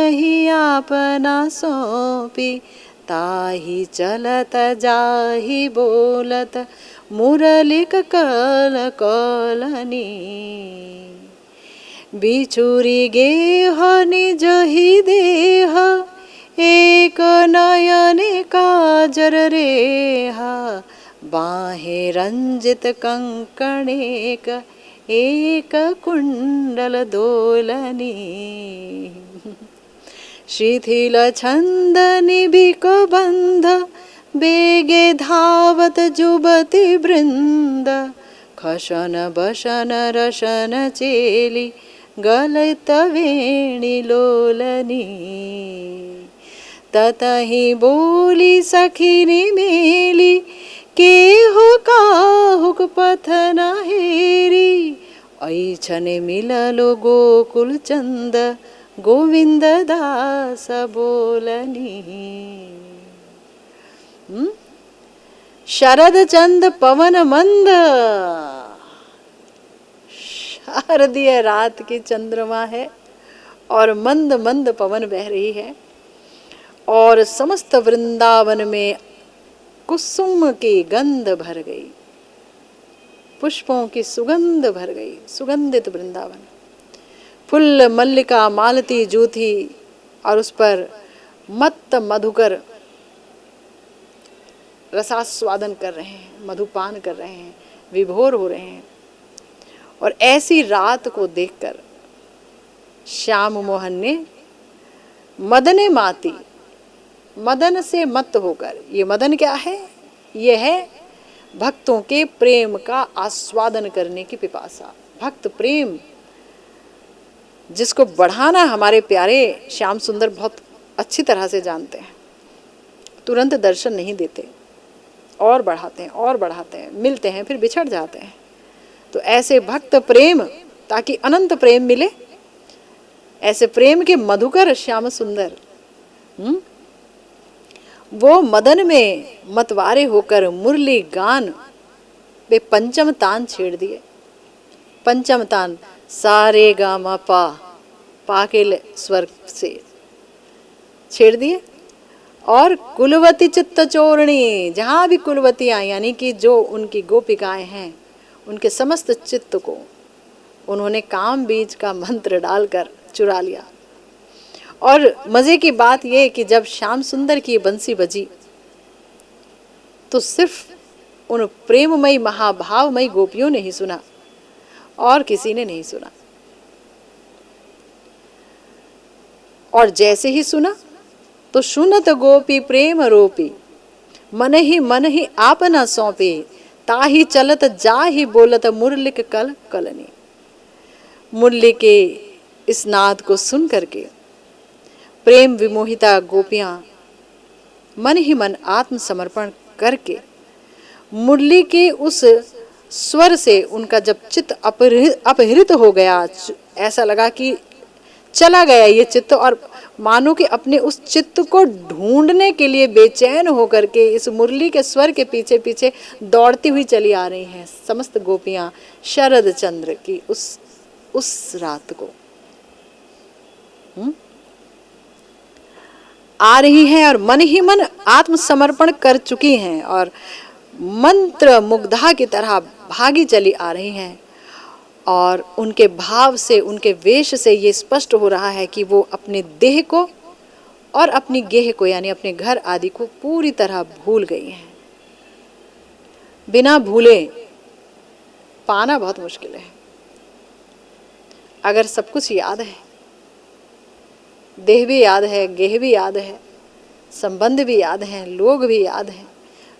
ही आपना सौंपी ताही चलत जाही बोलत मुरलिक कल कलनी बिछुरी गेह निज ही देह एक नयने काजर रेहा बाहे रंजित कंकणेक एक कुंडल दोलनी शिथिल छंद निभिक बंध बेगे धावत जुबती वृंद खशन बशन रशन चेली गलित वेणी लोलनी ततहि बोली सखिनी मेली के हो काहुक पथ न हेरी ऐछने मिललो गोकुल चंद गोविंद दास बोलनी। शरद चंद पवन मंद, शारदीय रात की चंद्रमा है और मंद मंद पवन बह रही है और समस्त वृंदावन में कुसुम की गंध भर गई, पुष्पों की सुगंध भर गई, सुगंधित वृंदावन, फुल्ल मल्लिका मालती जूथी और उस पर मत्त मधुकर रसास्वादन कर रहे हैं, मधुपान कर रहे हैं, विभोर हो रहे हैं। और ऐसी रात को देखकर श्याम मोहन ने मदने माती, मदन से मत होकर, ये मदन क्या है? ये है भक्तों के प्रेम का आस्वादन करने की पिपासा। भक्त प्रेम जिसको बढ़ाना हमारे प्यारे श्याम सुंदर बहुत अच्छी तरह से जानते हैं। तुरंत दर्शन नहीं देते और बढ़ाते हैं और बढ़ाते हैं, मिलते हैं फिर बिछड़ जाते हैं। तो ऐसे भक्त प्रेम, ताकि अनंत प्रेम मिले, ऐसे प्रेम के मधुकर श्याम सुंदर वो मदन में मतवारे होकर मुरली गान पे पंचम तान छेड़ दिए। पंचम तान सारे गा मा पा के स्वर से छेड़ दिए। और कुलवती चित्त चोरणी, जहाँ भी कुलवतियाँ यानी कि जो उनकी गोपिकाएं हैं, उनके समस्त चित्त को उन्होंने काम बीज का मंत्र डालकर चुरा लिया। और मज़े की बात यह कि जब श्याम सुंदर की बंसी बजी तो सिर्फ उन प्रेममयी महाभावमयी गोपियों ने ही सुना और किसी ने नहीं सुना। और जैसे ही सुना तो सुनत गोपी प्रेम रोपी, मन ही आप न सौंपे, ताही चलत जा ही बोलत मुरलिक कल कलनी। मुरली के इस नाद को सुन करके प्रेम विमोहिता गोपियां मन ही मन आत्मसमर्पण करके मुरली के उस स्वर से उनका जब चित्त अपहृत हो गया, ऐसा लगा कि चला गया ये चित्त, और मानो कि अपने उस चित्त को ढूंढने के लिए बेचैन होकर के इस मुरली के स्वर के पीछे पीछे दौड़ती हुई चली आ रही हैं समस्त गोपियां शरद चंद्र की उस रात को आ रही हैं और मन ही मन आत्मसमर्पण कर चुकी हैं और मंत्र मुग्धा की तरह भागी चली आ रही हैं। और उनके भाव से, उनके वेश से ये स्पष्ट हो रहा है कि वो अपने देह को और अपनी गेह को यानी अपने घर आदि को पूरी तरह भूल गई हैं। बिना भूले पाना बहुत मुश्किल है। अगर सब कुछ याद है, देह भी याद है, गेह भी याद है, संबंध भी याद हैं, लोग भी याद हैं,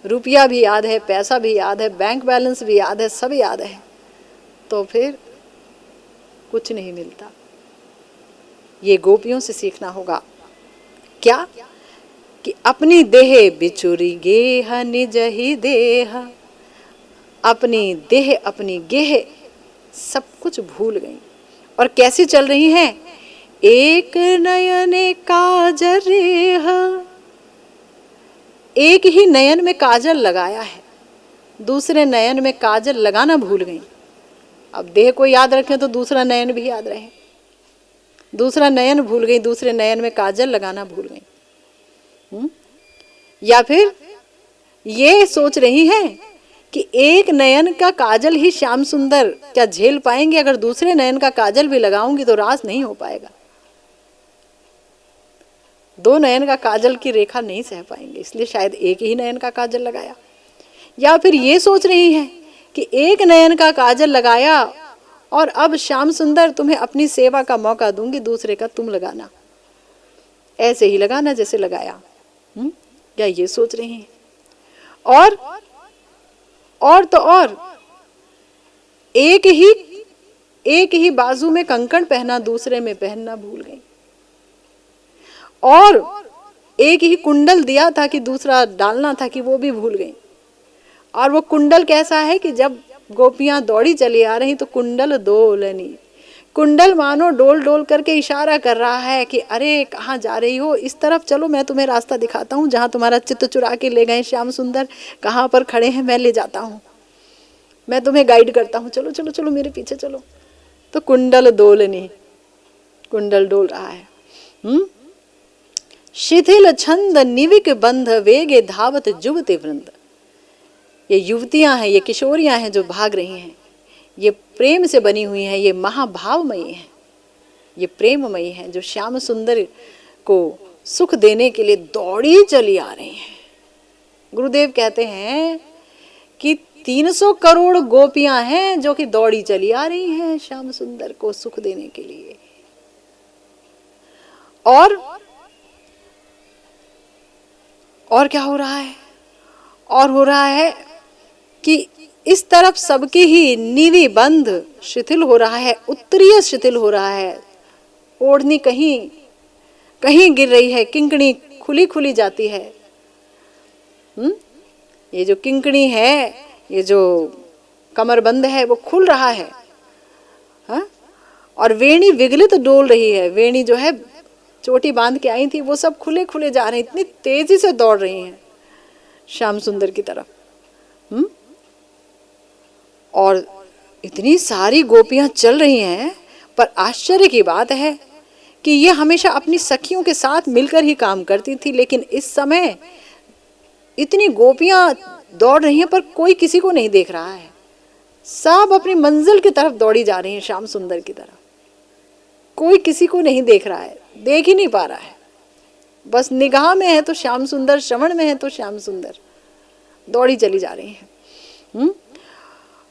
रुपया भी याद है, पैसा भी याद है, बैंक बैलेंस भी याद है, सब याद है, तो फिर कुछ नहीं मिलता। ये गोपियों से सीखना होगा। क्या? कि अपनी देह बिचुरी गेह निज ही देह, अपनी देह अपनी गेह सब कुछ भूल गई और कैसी चल रही हैं? एक नयने काजल रेह, एक ही नयन में काजल लगाया है, दूसरे नयन में काजल लगाना भूल गई। अब देह को याद रखें तो दूसरा नयन भी याद रहे, दूसरा नयन भूल गई, दूसरे नयन में काजल लगाना भूल गई। या फिर ये सोच रही है कि एक नयन का काजल ही श्याम सुंदर क्या झेल पाएंगे, अगर दूसरे नयन का काजल भी लगाऊंगी तो रास नहीं हो पाएगा, दो नयन का काजल की रेखा नहीं सह पाएंगे, इसलिए शायद एक ही नयन का काजल लगाया। या फिर ये सोच रही है कि एक नयन का काजल लगाया और अब श्याम सुंदर तुम्हें अपनी सेवा का मौका दूंगी, दूसरे का तुम लगाना, ऐसे ही लगाना जैसे लगाया। या ये सोच रही हैं। और तो और एक ही बाजू में कंकण पहना, दूसरे में पहनना भूल गई, और एक ही कुंडल दिया था कि दूसरा डालना था कि वो भी भूल गई। और वो कुंडल कैसा है कि जब गोपियां दौड़ी चली आ रही तो कुंडल दोलनी, कुंडल मानो डोल डोल करके इशारा कर रहा है कि अरे कहाँ जा रही हो, इस तरफ चलो, मैं तुम्हें रास्ता दिखाता हूँ, जहाँ तुम्हारा चित्त चुरा के ले गए श्याम सुंदर, कहाँ पर खड़े हैं मैं ले जाता हूँ, मैं तुम्हें गाइड करता हूँ, चलो चलो चलो मेरे पीछे चलो। तो कुंडल डोलनी, कुंडल डोल रहा है। शिथिल छंद निविक बंध वेगे धावत जुवते वृंद। ये युवतियां हैं, ये किशोरियां हैं जो भाग रही हैं, ये प्रेम से बनी हुई हैं, ये महाभावमयी हैं, ये प्रेममयी हैं, जो श्याम सुंदर को सुख देने के लिए दौड़ी चली आ रही हैं। गुरुदेव कहते हैं कि 300 करोड़ गोपियां हैं जो कि दौड़ी चली आ रही हैं श्याम सुंदर को सुख देने के लिए। और क्या हो रहा है? और हो रहा है कि इस तरफ सबकी ही नीवी बंध शिथिल हो रहा है, उत्तरीय शिथिल हो रहा है, ओढ़नी कहीं कहीं गिर रही है, किंकणी खुली खुली जाती है। ये जो किंकणी है, ये जो कमरबंद है, वो खुल रहा है। हा? और वेणी विगलित डोल रही है। वेणी जो है चोटी बांध के आई थी, वो सब खुले खुले जा रहे हैं, इतनी तेजी से दौड़ रही हैं श्याम सुंदर की तरफ। और इतनी सारी गोपियां चल रही हैं, पर आश्चर्य की बात है कि ये हमेशा अपनी सखियों के साथ मिलकर ही काम करती थी, लेकिन इस समय इतनी गोपियां दौड़ रही हैं पर कोई किसी को नहीं देख रहा है। सब अपनी मंजिल की तरफ दौड़ी जा रही हैं, श्याम सुंदर की तरफ। कोई किसी को नहीं देख रहा है, देख ही नहीं पा रहा है। बस निगाह में है तो श्याम सुंदर, श्रवण में है तो श्याम सुंदर, दौड़ी चली जा रही हैं।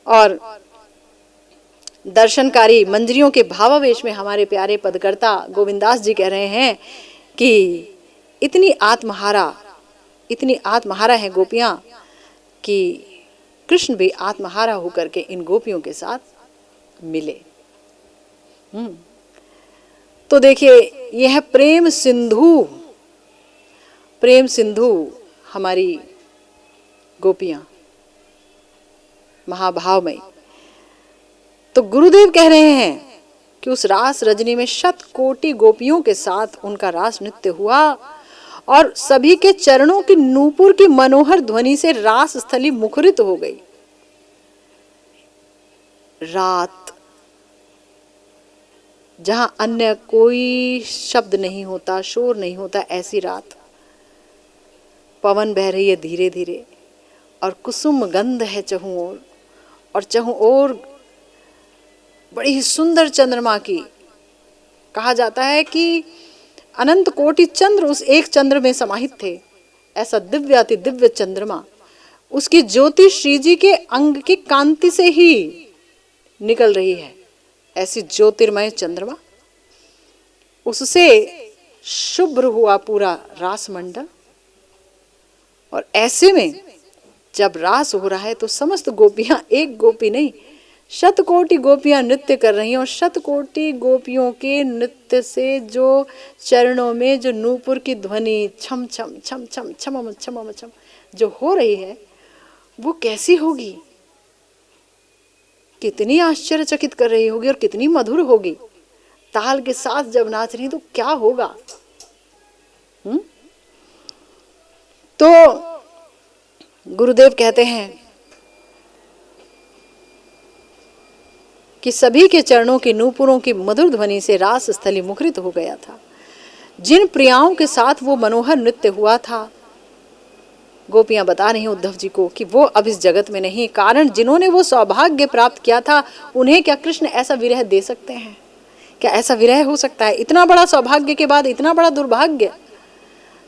और दर्शनकारी मंजरियों के भावावेश में हमारे प्यारे पदकर्ता गोविंदास जी कह रहे हैं कि इतनी आत्महारा है गोपियां कि कृष्ण भी आत्महारा होकर के इन गोपियों के साथ मिले। तो देखिए, यह प्रेम सिंधु हमारी गोपियां महाभावमयी। तो गुरुदेव कह रहे हैं कि उस रास रजनी में 100 कोटि गोपियों के साथ उनका रास नृत्य हुआ और सभी के चरणों की नूपुर की मनोहर ध्वनि से रास स्थली मुखरित हो गई। रात, जहां अन्य कोई शब्द नहीं होता, शोर नहीं होता, ऐसी रात। पवन बह रही है धीरे धीरे और कुसुम गंध है चहुं ओर, और चहुं ओर बड़ी ही सुंदर चंद्रमा की। कहा जाता है कि अनंत कोटि चंद्र उस एक चंद्र में समाहित थे। ऐसा दिव्य अति दिव्य चंद्रमा, उसकी ज्योति श्री जी के अंग की कांति से ही निकल रही है। ऐसी ज्योतिर्मय चंद्रमा, उससे शुभ्र हुआ पूरा रास मंडल। और ऐसे में जब रास हो रहा है तो समस्त गोपियां, एक गोपी नहीं 100 कोटि गोपियां नृत्य कर रही हैं। और 100 कोटि गोपियों के नृत्य से जो चरणों में जो नूपुर की ध्वनि छम छम छम छम छम छम छम जो हो रही है, वो कैसी होगी, कितनी आश्चर्यचकित कर रही होगी और कितनी मधुर होगी। ताल के साथ जब नाच रही तो क्या होगा। तो गुरुदेव कहते हैं कि सभी के चरणों की नूपुरों की मधुर ध्वनि से रास स्थली मुखरित हो गया था। जिन प्रियाओं के साथ वो मनोहर नृत्य हुआ था, गोपियां बता रही हैं उद्धव जी को कि वो अब इस जगत में नहीं। कारण जिन्होंने वो सौभाग्य प्राप्त किया था, उन्हें क्या कृष्ण ऐसा विरह दे सकते हैं? क्या ऐसा विरह हो सकता है? इतना बड़ा सौभाग्य के बाद इतना बड़ा दुर्भाग्य।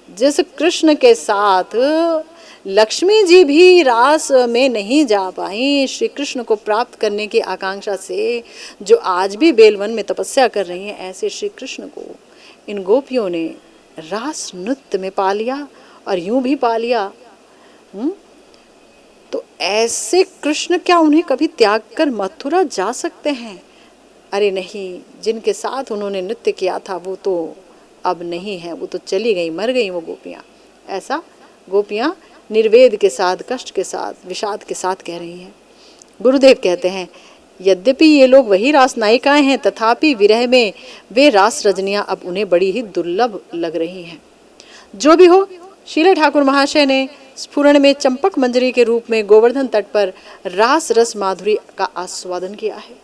जिस कृष्ण के साथ लक्ष्मी जी भी रास में नहीं जा पाई, श्री कृष्ण को प्राप्त करने की आकांक्षा से, जो आज भी बेलवन में तपस्या कर रही हैं, ऐसे श्री कृष्ण को इन गोपियों ने रास नृत्य में पा लिया और यूं भी पा लिया। तो ऐसे कृष्ण क्या उन्हें कभी त्याग कर मथुरा जा सकते हैं? अरे नहीं, जिनके साथ उन्होंने नृत्य किया था वो तो अब नहीं है, वो तो चली गई, मर गई वो गोपियाँ। ऐसा गोपियाँ निर्वेद के साथ, कष्ट के साथ, विषाद के साथ कह रही हैं। गुरुदेव कहते हैं, यद्यपि ये लोग वही रास नायिकाएं हैं, तथापि विरह में वे रास रजनियां अब उन्हें बड़ी ही दुर्लभ लग रही हैं। जो भी हो, शीला ठाकुर महाशय ने स्फुरण में चंपक मंजरी के रूप में गोवर्धन तट पर रास रस माधुरी का आस्वादन किया है।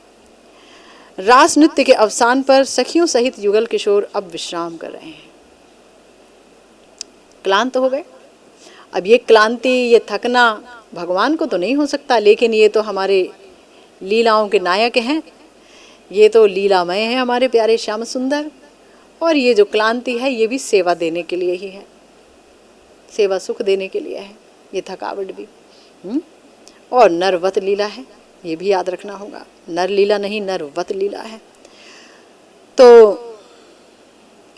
रास नृत्य के अवसान पर सखियों सहित युगल किशोर अब विश्राम कर रहे हैं। क्लांत हो गए। अब ये क्लांति, ये थकना भगवान को तो नहीं हो सकता, लेकिन ये तो हमारे लीलाओं के नायक हैं, ये तो लीलामय हैं हमारे प्यारे श्याम सुंदर। और ये जो क्लांति है ये भी सेवा देने के लिए ही है, सेवा सुख देने के लिए है ये थकावट भी। और नरवत लीला है, ये भी याद रखना होगा। नर लीला नहीं, नरवत लीला है। तो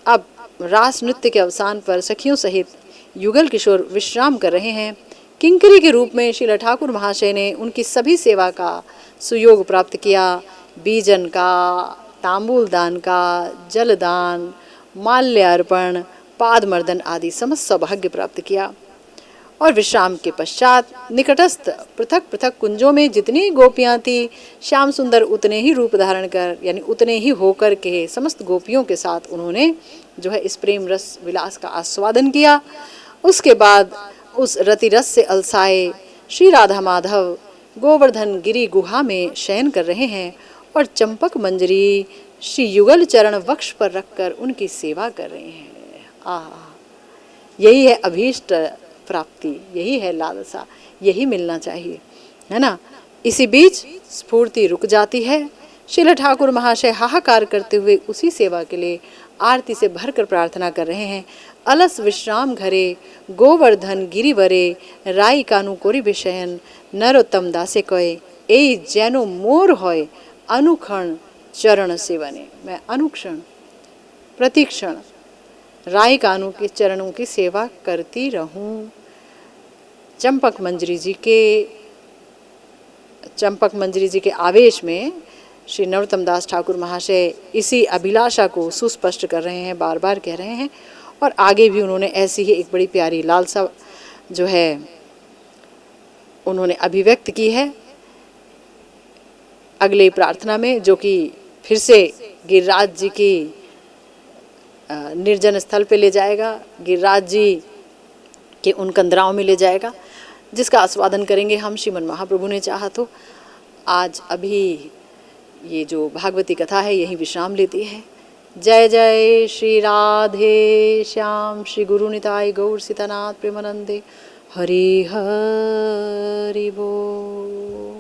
अब रास नृत्य के अवसान पर सखियों सहित युगल किशोर विश्राम कर रहे हैं। किंकरी के रूप में श्रील ठाकुर महाशय ने उनकी सभी सेवा का सुयोग प्राप्त किया। बीजन का, तांबूल दान का, जलदान, माल्य अर्पण, पादमर्दन आदि समस्त सौभाग्य प्राप्त किया। और विश्राम के पश्चात निकटस्थ पृथक पृथक कुंजों में जितनी गोपियां थी, श्याम सुंदर उतने ही रूप धारण कर, यानी उतने ही होकर के समस्त गोपियों के साथ उन्होंने जो है इस प्रेम रस विलास का आस्वादन किया। उसके बाद उस रति रस से अलसाए श्री राधा माधव गोवर्धन गिरी गुहा में शयन कर रहे हैं और चंपक मंजरी श्री युगल चरण वक्ष पर रखकर उनकी सेवा कर रहे हैं। यही है अभीष्ट प्राप्ति, यही है लालसा, यही मिलना चाहिए, है ना। इसी बीच स्फूर्ति रुक जाती है। श्रील ठाकुर महाशय हाहाकार करते हुए उसी सेवा के लिए आरती से भरकर प्रार्थना कर रहे हैं। अलस विश्राम घरे गोवर्धन गिरिवरे राई कानु कोरी विषयन नरोत्तम दासे कहे ए जैनो मोर होय अनुक्षण चरण सेवने। मैं अनुक्षण प्रतिक्षण राय कानू के चरणों की सेवा करती रहूं। चंपक मंजरी जी के आवेश में श्री नरोत्तम दास ठाकुर महाशय इसी अभिलाषा को सुस्पष्ट कर रहे हैं, बार बार कह रहे हैं। और आगे भी उन्होंने ऐसी ही एक बड़ी प्यारी लालसा जो है उन्होंने अभिव्यक्त की है अगले प्रार्थना में, जो कि फिर से गिरिराज जी की निर्जन स्थल पे ले जाएगा, गिरिराज जी के उन कंदराओं में ले जाएगा, जिसका आस्वादन करेंगे हम श्रीमन महाप्रभु ने चाहा तो। आज अभी ये जो भागवती कथा है यही विश्राम लेती है। जय जय श्री राधे श्याम श्री गुरु निताय गौर सीतानाथ प्रेमानंदे। हरि हरि बोल।